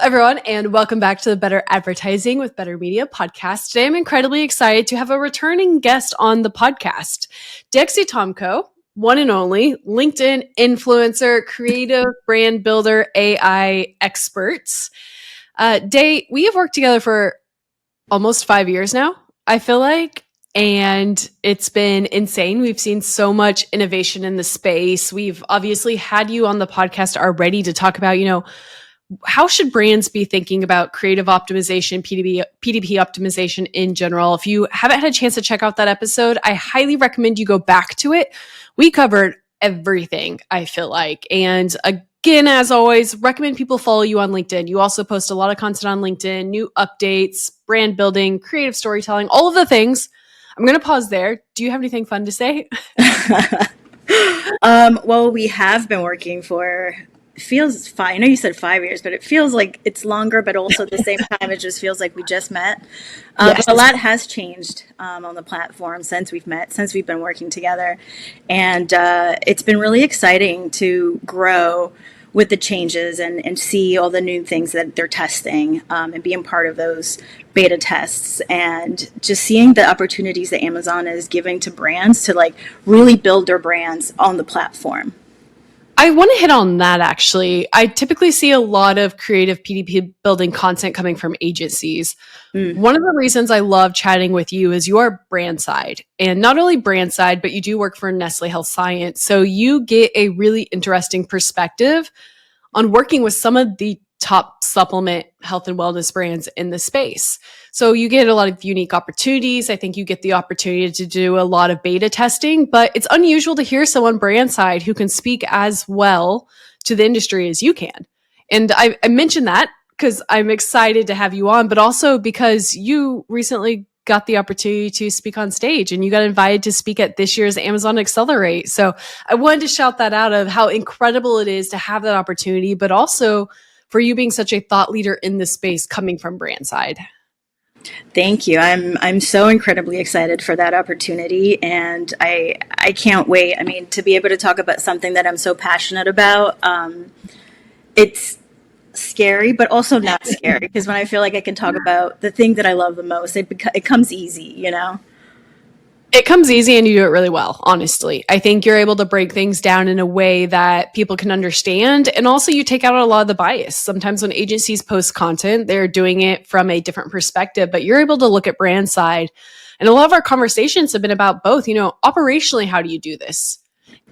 everyone, and welcome back to the Better Advertising with Better Media podcast. Today, I'm incredibly excited to have a returning guest on the podcast, Dexy Tomko, one and only LinkedIn influencer, creative brand builder, AI experts. Day, we have worked together for almost 5 years now, I feel like. And it's been insane. We've seen so much innovation in the space. We've obviously had you on the podcast already to talk about, how should brands be thinking about creative optimization, PDP optimization in general? If you haven't had a chance to check out that episode, I highly recommend you go back to it. We covered everything, I feel like. And again, as always, recommend people follow you on LinkedIn. You also post a lot of content on LinkedIn, new updates, brand building, creative storytelling, all of the things. I'm going to pause there. Do you have anything fun to say? Well, we have been working for... feels fine. I know you said 5 years, but it feels like it's longer, but also at the same time, it just feels like we just met. Yes. But a lot has changed on the platform since we've met, since we've been working together. And it's been really exciting to grow with the changes and see all the new things that they're testing and being part of those beta tests and just seeing the opportunities that Amazon is giving to brands to like really build their brands on the platform. I want to hit on that, actually. I typically see a lot of creative PDP building content coming from agencies. One of the reasons I love chatting with you is you are brand side. And not only brand side, but you do work for Nestle Health Science. So you get a really interesting perspective on working with some of the top supplement health and wellness brands in the space. So you get a lot of unique opportunities. I think you get the opportunity to do a lot of beta testing, but it's unusual to hear someone brand side who can speak as well to the industry as you can. And I mentioned that because I'm excited to have you on, but also because you recently got the opportunity to speak on stage and you got invited to speak at this year's Amazon Accelerate. So I wanted to shout that out of how incredible it is to have that opportunity, but also for you being such a thought leader in this space coming from brand side. Thank you. I'm so incredibly excited for that opportunity, and I can't wait. I mean, to be able to talk about something that I'm so passionate about. It's scary, but also not scary, because when I feel like I can talk about the thing that I love the most, it comes easy, you know? It comes easy and you do it really well, honestly. I think you're able to break things down in a way that people can understand. And also you take out a lot of the bias. Sometimes when agencies post content, they're doing it from a different perspective, but you're able to look at brand side. And a lot of our conversations have been about both, operationally, how do you do this?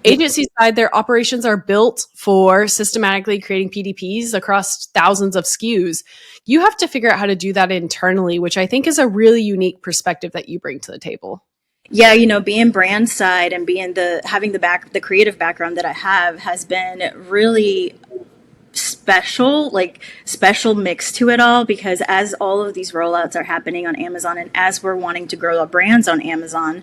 Agency side, their operations are built for systematically creating PDPs across thousands of SKUs. You have to figure out how to do that internally, which I think is a really unique perspective that you bring to the table. Yeah, being brand side and having the creative background that I have has been really special mix to it all, because as all of these rollouts are happening on Amazon and as we're wanting to grow our brands on Amazon,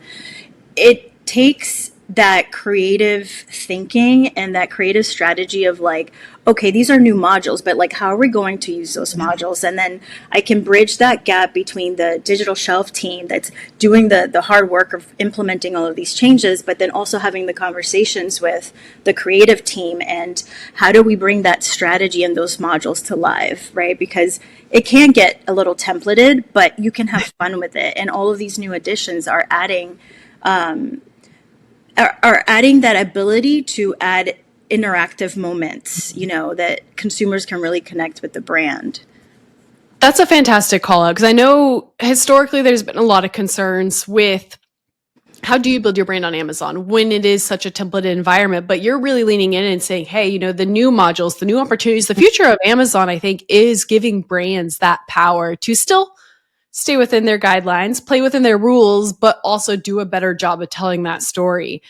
it takes that creative thinking and that creative strategy of like, okay, these are new modules, but like, how are we going to use those modules? And then I can bridge that gap between the digital shelf team that's doing the hard work of implementing all of these changes, but then also having the conversations with the creative team and how do we bring that strategy and those modules to life, right? Because it can get a little templated, but you can have fun with it. And all of these new additions are adding that ability to add interactive moments, that consumers can really connect with the brand. That's a fantastic call out, because I know historically there's been a lot of concerns with how do you build your brand on Amazon when it is such a templated environment, but you're really leaning in and saying, hey, the new modules, the new opportunities, the future of Amazon, I think, is giving brands that power to still stay within their guidelines, play within their rules, but also do a better job of telling that story.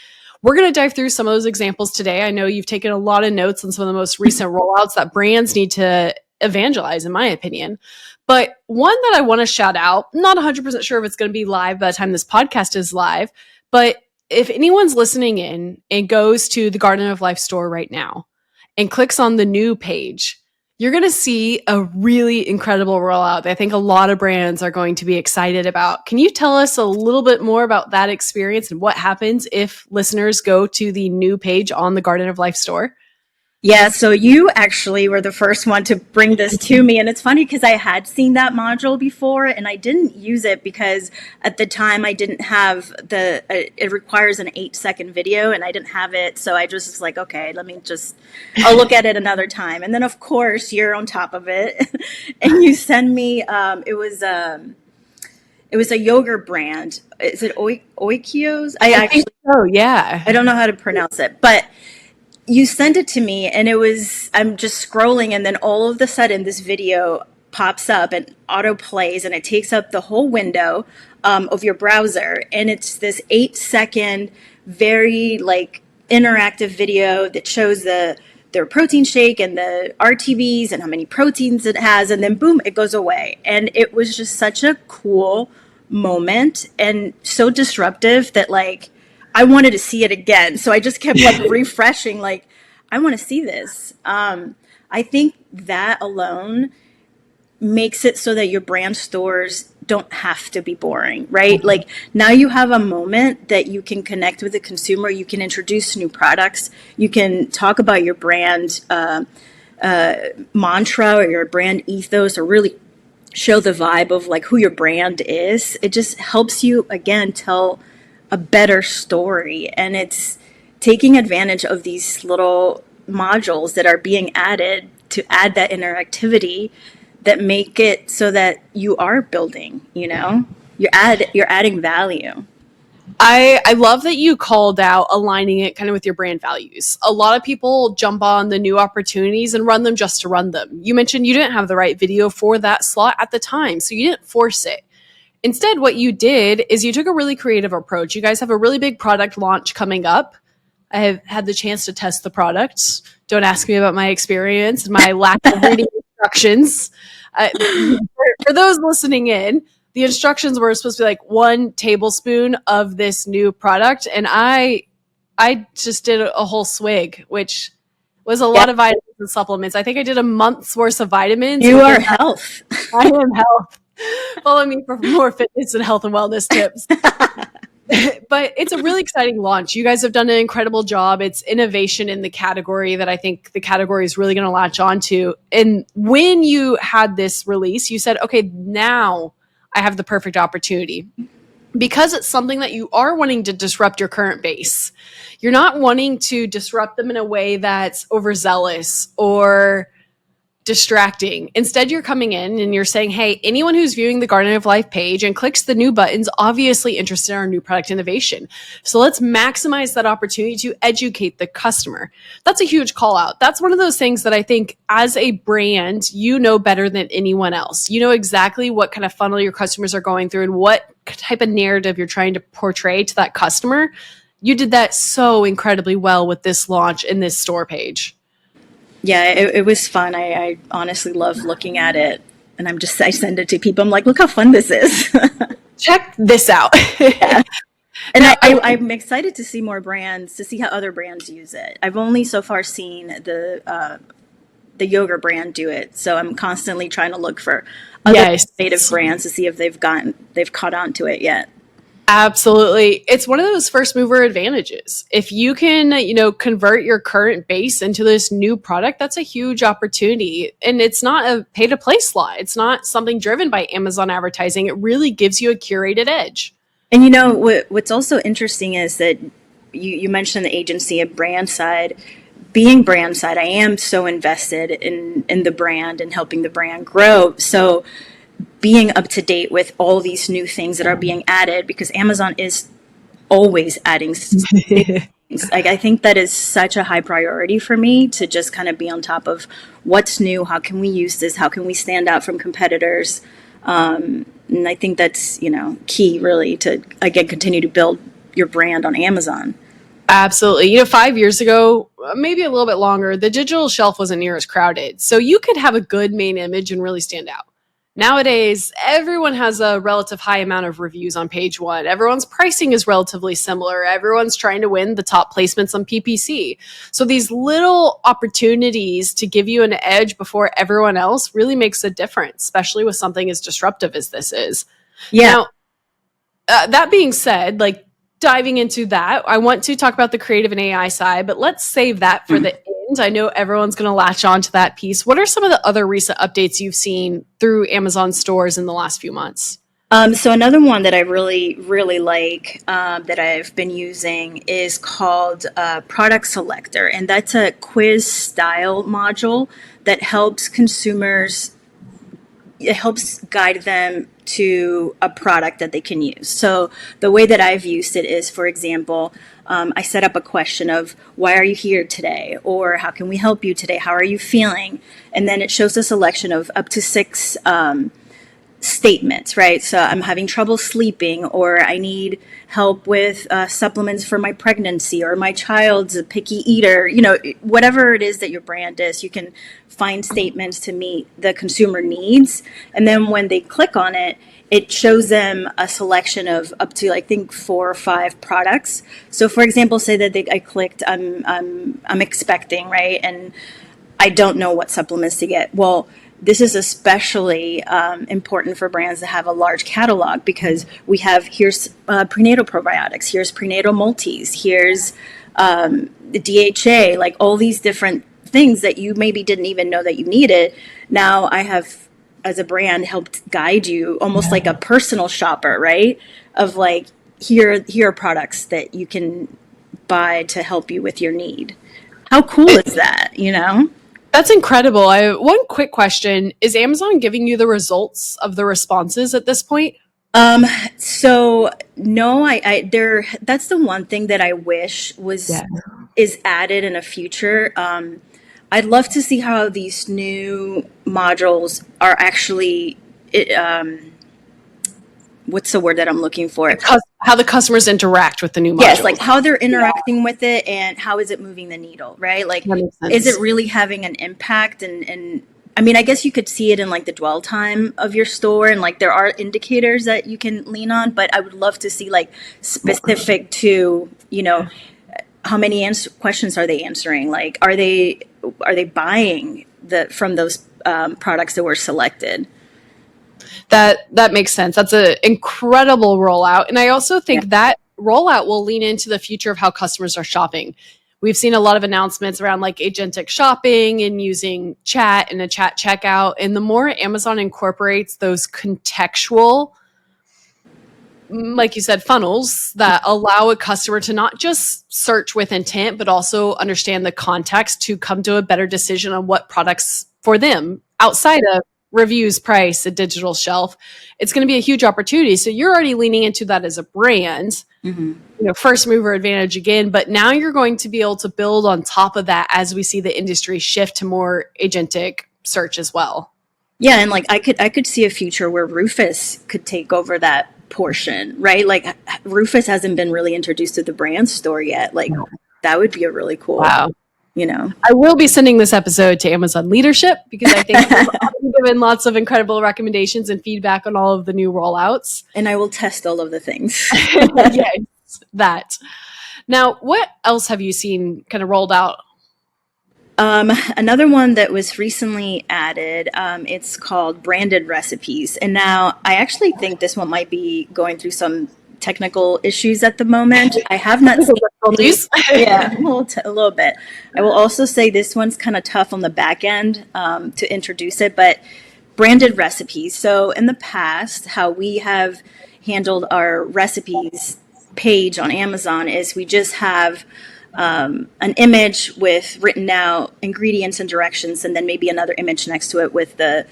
We're going to dive through some of those examples today. I know you've taken a lot of notes on some of the most recent rollouts that brands need to evangelize, in my opinion. But one that I want to shout out, not 100% sure if it's going to be live by the time this podcast is live, but if anyone's listening in and goes to the Garden of Life store right now and clicks on the new page, you're going to see a really incredible rollout that I think a lot of brands are going to be excited about. Can you tell us a little bit more about that experience and what happens if listeners go to the new page on the Garden of Life store? Yeah, so you actually were the first one to bring this to me. And it's funny because I had seen that module before and I didn't use it because at the time I didn't have it requires an 8-second video and I didn't have it. So I just was like, okay, I'll look at it another time. And then, of course, you're on top of it and you send me, it was a yogurt brand. Is it Oikios? I think so, yeah. I don't know how to pronounce it, but you sent it to me and I'm just scrolling and then all of a sudden this video pops up and auto plays and it takes up the whole window of your browser. And it's this 8-second, very like interactive video that shows their protein shake and the RTBs and how many proteins it has. And then boom, it goes away. And it was just such a cool moment and so disruptive that like, I wanted to see it again. So I just kept like refreshing, like, I want to see this. I think that alone makes it so that your brand stores don't have to be boring, right? Like now you have a moment that you can connect with the consumer. You can introduce new products. You can talk about your brand mantra or your brand ethos or really show the vibe of like who your brand is. It just helps you, again, tell a better story. And it's taking advantage of these little modules that are being added to add that interactivity that make it so that you are building, you're adding value. I love that you called out aligning it kind of with your brand values. A lot of people jump on the new opportunities and run them just to run them. You mentioned you didn't have the right video for that slot at the time, so you didn't force it. Instead, what you did is you took a really creative approach. You guys have a really big product launch coming up. I have had the chance to test the products. Don't ask me about my experience and my lack of reading instructions. For those listening in, the instructions were supposed to be like 1 tablespoon of this new product. And I just did a whole swig, which was a lot of vitamins and supplements. I think I did a month's worth of vitamins. You are health. I am health. Follow me for more fitness and health and wellness tips. But it's a really exciting launch. You guys have done an incredible job. It's innovation in the category that I think the category is really going to latch onto. And when you had this release, you said, okay, now I have the perfect opportunity. Because it's something that you are wanting to disrupt your current base. You're not wanting to disrupt them in a way that's overzealous or distracting. Instead, you're coming in and you're saying, hey, anyone who's viewing the Garden of Life page and clicks the new buttons, obviously interested in our new product innovation. So let's maximize that opportunity to educate the customer. That's a huge call out. That's one of those things that I think as a brand, you know better than anyone else. You know exactly what kind of funnel your customers are going through and what type of narrative you're trying to portray to that customer. You did that so incredibly well with this launch in this store page. Yeah, it was fun. I honestly love looking at it. And I send it to people. I'm like, look how fun this is. Check this out. Yeah. And I'm excited to see more brands, to see how other brands use it. I've only so far seen the yogurt brand do it. So I'm constantly trying to look for other native brands to see if they've caught on to it yet. Absolutely. It's one of those first mover advantages. If you can, convert your current base into this new product, that's a huge opportunity. And it's not a pay to play slot. It's not something driven by Amazon advertising. It really gives you a curated edge. And what's also interesting is that you mentioned the agency and brand side. Being brand side, I am so invested in the brand and helping the brand grow. So being up to date with all these new things that are being added, because Amazon is always adding things. Like, I think that is such a high priority for me to just kind of be on top of what's new, how can we use this, how can we stand out from competitors. And I think that's, key really to, again, continue to build your brand on Amazon. Absolutely. 5 years ago, maybe a little bit longer, the digital shelf wasn't near as crowded. So you could have a good main image and really stand out. Nowadays, everyone has a relative high amount of reviews on page one. Everyone's pricing is relatively similar. Everyone's trying to win the top placements on PPC. So these little opportunities to give you an edge before everyone else really makes a difference, especially with something as disruptive as this is. Yeah. Now, that being said, diving into that, I want to talk about the creative and AI side, but let's save that for the end. I know everyone's going to latch on to that piece. What are some of the other recent updates you've seen through Amazon stores in the last few months? So another one that I really, really like that I've been using is called Product Selector, and that's a quiz style module that helps consumers. It helps guide them to a product that they can use. So the way that I've used it is, for example, I set up a question of why are you here today, or how can we help you today? How are you feeling? And then it shows a selection of up to 6 statements, right? So I'm having trouble sleeping, or I need help with supplements for my pregnancy, or my child's a picky eater. Whatever it is that your brand is, you can find statements to meet the consumer needs. And then when they click on it, it shows them a selection of up to, I think, 4 or 5 products. So, for example, say that I clicked, I'm expecting, right, and I don't know what supplements to get. Well, this is especially important for brands that have a large catalog, because here's prenatal probiotics, here's prenatal multis, here's the DHA, like all these different things that you maybe didn't even know that you needed. Now I have, as a brand, helped guide you almost like a personal shopper, right? Of like, here are products that you can buy to help you with your need. How cool is that, That's incredible. One quick question. Is Amazon giving you the results of the responses at this point? So no, that's the one thing that I wish is added in a future. I'd love to see how these new modules are actually, what's the word that I'm looking for? How the customers interact with the new modules. Yes, like how they're interacting with it, and how is it moving the needle, right? Like, is it really having an impact? And I mean, I guess you could see it in like the dwell time of your store, and like there are indicators that you can lean on, but I would love to see like specific to, how many questions are they answering? Like, are they buying from those products that were selected? That makes sense. That's an incredible rollout. And I also think that rollout will lean into the future of how customers are shopping. We've seen a lot of announcements around like agentic shopping and using chat and a chat checkout. And the more Amazon incorporates those contextual, like you said, funnels that allow a customer to not just search with intent, but also understand the context to come to a better decision on what products for them outside of reviews, price, a digital shelf, it's going to be a huge opportunity. So you're already leaning into that as a brand, first mover advantage again, but now you're going to be able to build on top of that as we see the industry shift to more agentic search as well. Yeah. And like, I could see a future where Rufus could take over that portion, right? Like Rufus hasn't been really introduced to the brand store yet. Like that would be a really cool, I will be sending this episode to Amazon leadership, because I think they've given lots of incredible recommendations and feedback on all of the new rollouts. And I will test all of the things. Yes, that. Now, what else have you seen kind of rolled out? Another one that was recently added, it's called Branded Recipes. And now I actually think this one might be going through some technical issues at the moment. I have not seen these. Yeah, a little bit. I will also say this one's kind of tough on the back end to introduce it, but Branded Recipes. So in the past, how we have handled our recipes page on Amazon is we just have an image with written out ingredients and directions, and then maybe another image next to it with the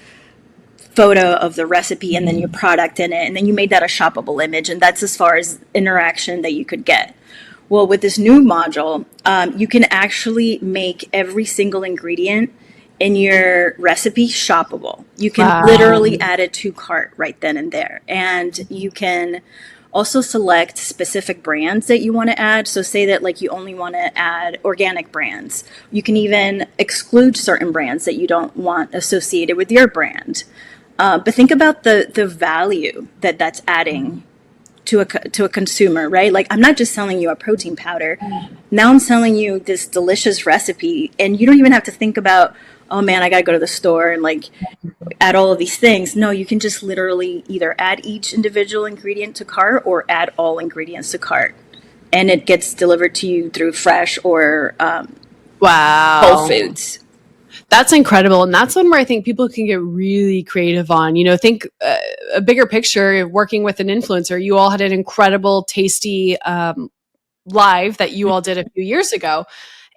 photo of the recipe and then your product in it, and then you made that a shoppable image, and that's as far as interaction that you could get. Well, with this new module, you can actually make every single ingredient in your recipe shoppable. You can literally add it to cart right then and there, and you can also select specific brands that you want to add. So say that like you only want to add organic brands. You can even exclude certain brands that you don't want associated with your brand. But think about the value that that's adding to a consumer, right? Like, I'm not just selling you a protein powder. Now I'm selling you this delicious recipe, and you don't even have to think about, oh man, I got to go to the store and like add all of these things. No, you can just literally either add each individual ingredient to cart or add all ingredients to cart, and it gets delivered to you through Fresh or Whole Wow. Foods. That's incredible. And that's one where I think people can get really creative on. Think a bigger picture, working with an influencer. You all had an incredible, tasty live that you all did a few years ago.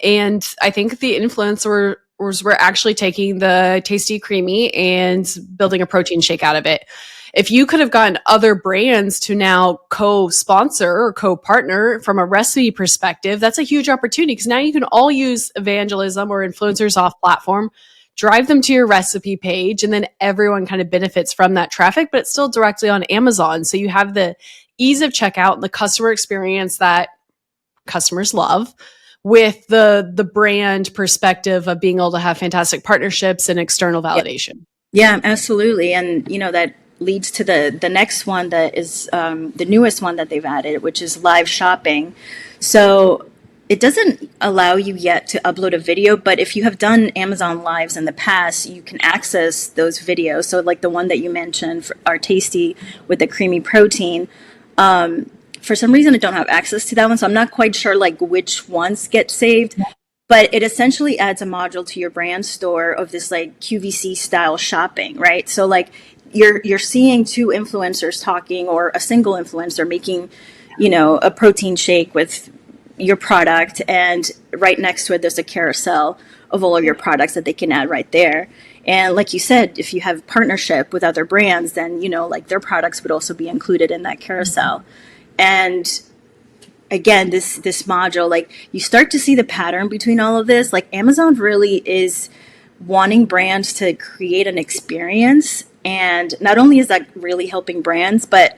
And I think the influencers were actually taking the tasty creamy and building a protein shake out of it. If you could have gotten other brands to now co-sponsor or co-partner from a recipe perspective, that's a huge opportunity because now you can all use evangelism or influencers off platform, drive them to your recipe page, and then everyone kind of benefits from that traffic, but it's still directly on Amazon. So you have the ease of checkout and the customer experience that customers love with the brand perspective of being able to have fantastic partnerships and external validation. Yeah, absolutely. And that leads to the next one that is the newest one that they've added, which is live shopping. So it doesn't allow you yet to upload a video, but if you have done Amazon Lives in the past, you can access those videos. So like the one that you mentioned, are tasty with the creamy protein. For some reason, I don't have access to that one, so I'm not quite sure like which ones get saved. But it essentially adds a module to your brand store of this like QVC style shopping, right? So like you're seeing two influencers talking, or a single influencer making, a protein shake with your product, and right next to it there's a carousel of all of your products that they can add right there. And like you said, if you have partnership with other brands, then like their products would also be included in that carousel. And again, this module, like you start to see the pattern between all of this. Like Amazon really is wanting brands to create an experience, and not only is that really helping brands, but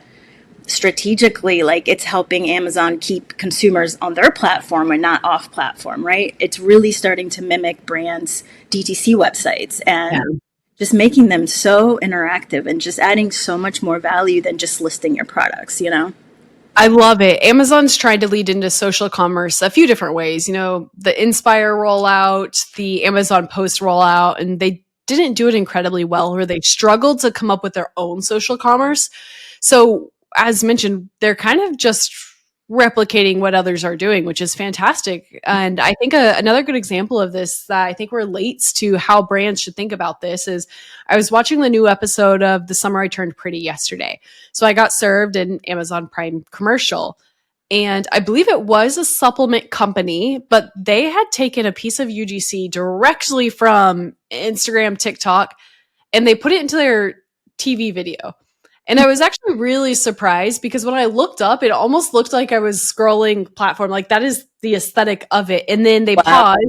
strategically, like it's helping Amazon keep consumers on their platform and not off platform, right? It's really starting to mimic brands' DTC websites and just making them so interactive and just adding so much more value than just listing your products, I love it. Amazon's tried to lead into social commerce a few different ways. The Inspire rollout, the Amazon Post rollout, and they didn't do it incredibly well, or they struggled to come up with their own social commerce. So as mentioned, they're kind of just replicating what others are doing, which is fantastic. And I think another good example of this that I think relates to how brands should think about this is I was watching the new episode of The Summer I Turned Pretty yesterday. So I got served an Amazon Prime commercial, and I believe it was a supplement company, but they had taken a piece of UGC directly from Instagram, TikTok, and they put it into their TV video. And I was actually really surprised because when I looked up, it almost looked like I was scrolling platform. Like that is the aesthetic of it. And then they paused,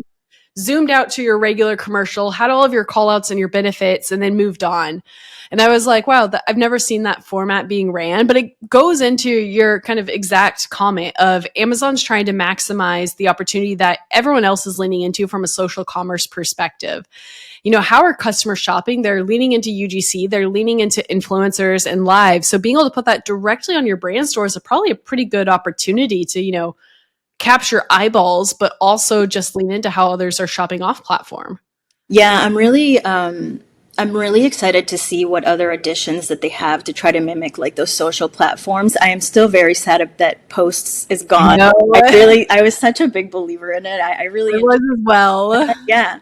zoomed out to your regular commercial, had all of your call outs and your benefits, and then moved on. And I was like, wow, I've never seen that format being ran, but it goes into your kind of exact comment of Amazon's trying to maximize the opportunity that everyone else is leaning into from a social commerce perspective. How are customers shopping? They're leaning into UGC, they're leaning into influencers and live. So being able to put that directly on your brand store is probably a pretty good opportunity to, capture eyeballs, but also just lean into how others are shopping off platform. Yeah, I'm really excited to see what other additions that they have to try to mimic like those social platforms. I am still very sad that Posts is gone. I was such a big believer in it. I really was as well. Yeah.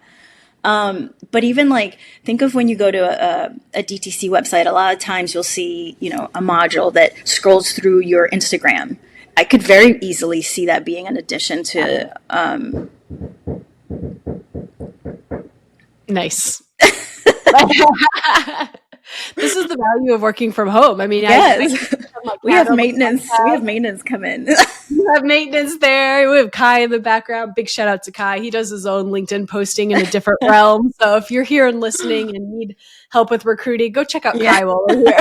But even like, think of when you go to a DTC website, a lot of times you'll see, a module that scrolls through your Instagram. I could very easily see that being an addition to. Nice. This is the value of working from home. I mean, yes. We have maintenance. We have maintenance come in. We have maintenance there. We have Kai in the background. Big shout out to Kai. He does his own LinkedIn posting in a different realm. So if you're here and listening and need help with recruiting, go check out Kai while we're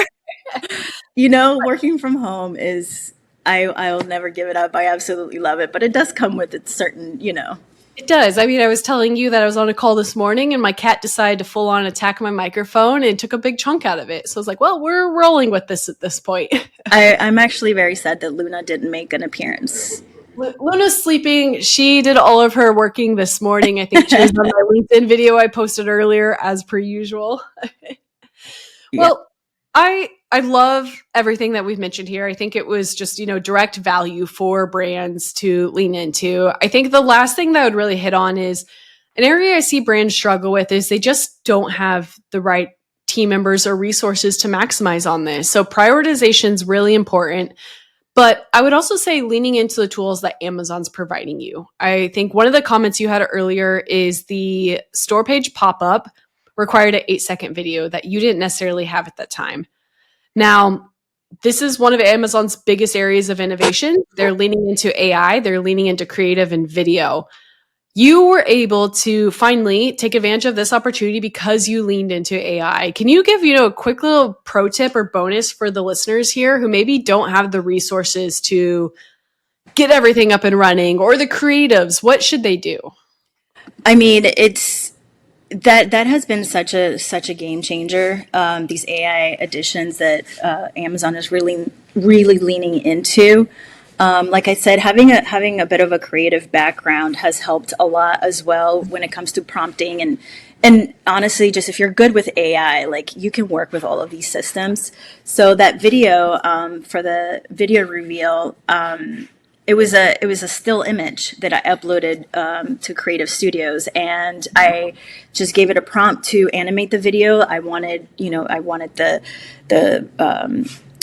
here. Working from home is, I'll never give it up. I absolutely love it. But it does come with its certain, It does. I mean, I was telling you that I was on a call this morning and my cat decided to full on attack my microphone and took a big chunk out of it. So I was like, well, we're rolling with this at this point. I'm actually very sad that Luna didn't make an appearance. Luna's sleeping. She did all of her working this morning. I think she was on my LinkedIn video I posted earlier, as per usual. Well, I love everything that we've mentioned here. I think it was just, direct value for brands to lean into. I think the last thing that I would really hit on is An area I see brands struggle with is they just don't have the right team members or resources to maximize on this. So prioritization is really important. But I would also say leaning into the tools that Amazon's providing you. I think one of the comments you had earlier is the store page pop-up required an 8-second video that you didn't necessarily have at that time. Now, this is one of Amazon's biggest areas of innovation. They're leaning into AI, they're leaning into creative and video. You were able to finally take advantage of this opportunity because you leaned into AI. Can you give, a quick little pro tip or bonus for the listeners here who maybe don't have the resources to get everything up and running, or the creatives? What should they do? I mean, it's that has been such a game changer. These AI additions that Amazon is really leaning into. Like I said, having a bit of a creative background has helped a lot as well when it comes to prompting and honestly, just if you're good with AI, like you can work with all of these systems. So that video for the video reveal, it was a still image that I uploaded to Creative Studios, and I just gave it a prompt to animate the video. I wanted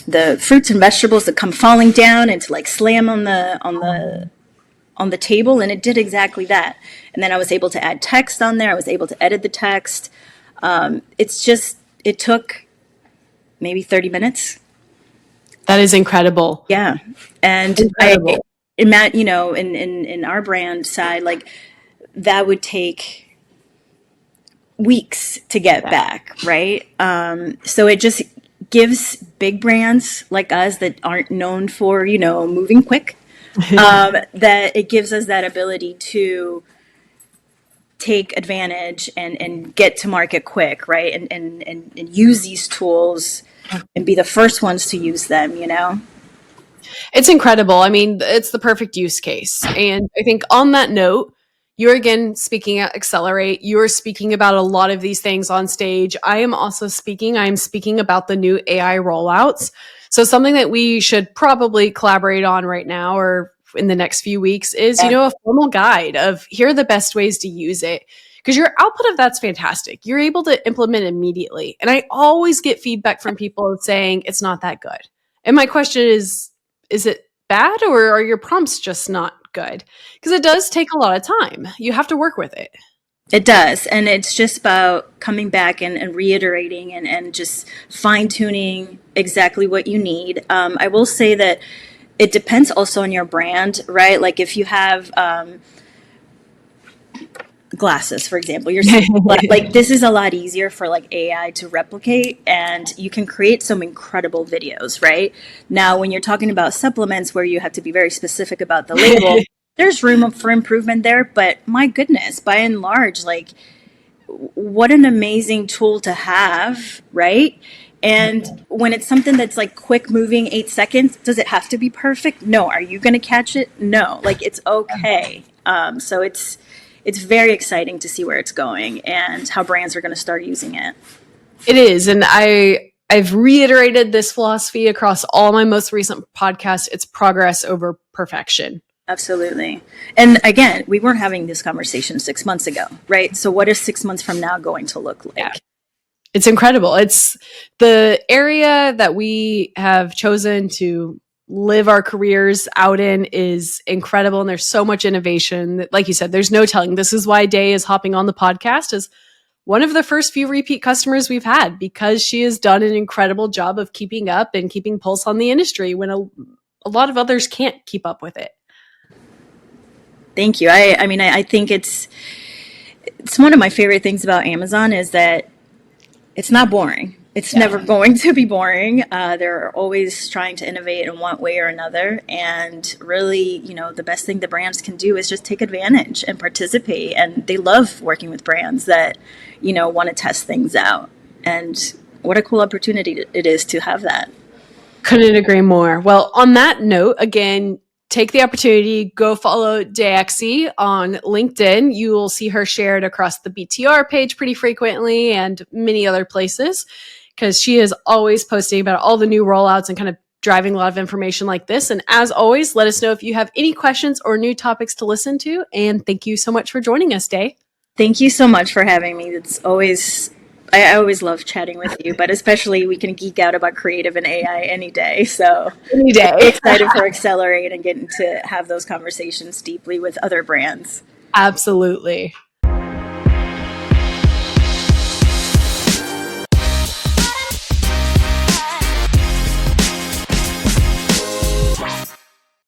the fruits and vegetables to come falling down and to like slam on the table, and it did exactly that. And then I was able to add text on there. I was able to edit the text. It took maybe 30 minutes. That is incredible. Yeah. And incredible. In our brand side, like that would take weeks to get back, right? So it just gives big brands like us that aren't known for, moving quick, that it gives us that ability to take advantage and get to market quick, right? And use these tools and be the first ones to use them, It's incredible. I mean, it's the perfect use case. And I think on that note, you're again speaking at Accelerate. You're speaking about a lot of these things on stage. I'm speaking about the new AI rollouts. So something that we should probably collaborate on right now or in the next few weeks is, a formal guide of here are the best ways to use it. Because your output of that's fantastic. You're able to implement immediately. And I always get feedback from people saying it's not that good. And my question is it bad, or are your prompts just not good? Because it does take a lot of time. You have to work with it. It does. And it's just about coming back and reiterating and just fine tuning exactly what you need. I will say that it depends also on your brand, right? Like if you have glasses, for example, you're like, this is a lot easier for like AI to replicate, and you can create some incredible videos, right? Now, when you're talking about supplements where you have to be very specific about the label, there's room for improvement there. But my goodness, by and large, like what an amazing tool to have, right? And when it's something that's like quick moving, 8 seconds, does it have to be perfect? No. Are you going to catch it? No. Like it's okay. So it's very exciting to see where it's going and how brands are going to start using it. It is. And I've reiterated this philosophy across all my most recent podcasts. It's progress over perfection. Absolutely. And again, we weren't having this conversation 6 months ago, right? So what is 6 months from now going to look like? Yeah. It's incredible. It's the area that we have chosen to live our careers out in is incredible. And there's so much innovation that, like you said, there's no telling. This is why Day is hopping on the podcast as one of the first few repeat customers we've had, because she has done an incredible job of keeping up and keeping pulse on the industry when a lot of others can't keep up with it. Thank you. I think it's one of my favorite things about Amazon is that it's not boring. It's never going to be boring. They're always trying to innovate in one way or another. And really, the best thing the brands can do is just take advantage and participate. And they love working with brands that, want to test things out. And what a cool opportunity it is to have that. Couldn't agree more. Well, on that note, again, take the opportunity, go follow Daxi on LinkedIn. You will see her shared across the BTR page pretty frequently and many other places, because she is always posting about all the new rollouts and kind of driving a lot of information like this. And as always, let us know if you have any questions or new topics to listen to. And thank you so much for joining us, Day. Thank you so much for having me. I always love chatting with you, but especially we can geek out about creative and AI any day. So Any I'm really day. excited for Accelerate and getting to have those conversations deeply with other brands. Absolutely.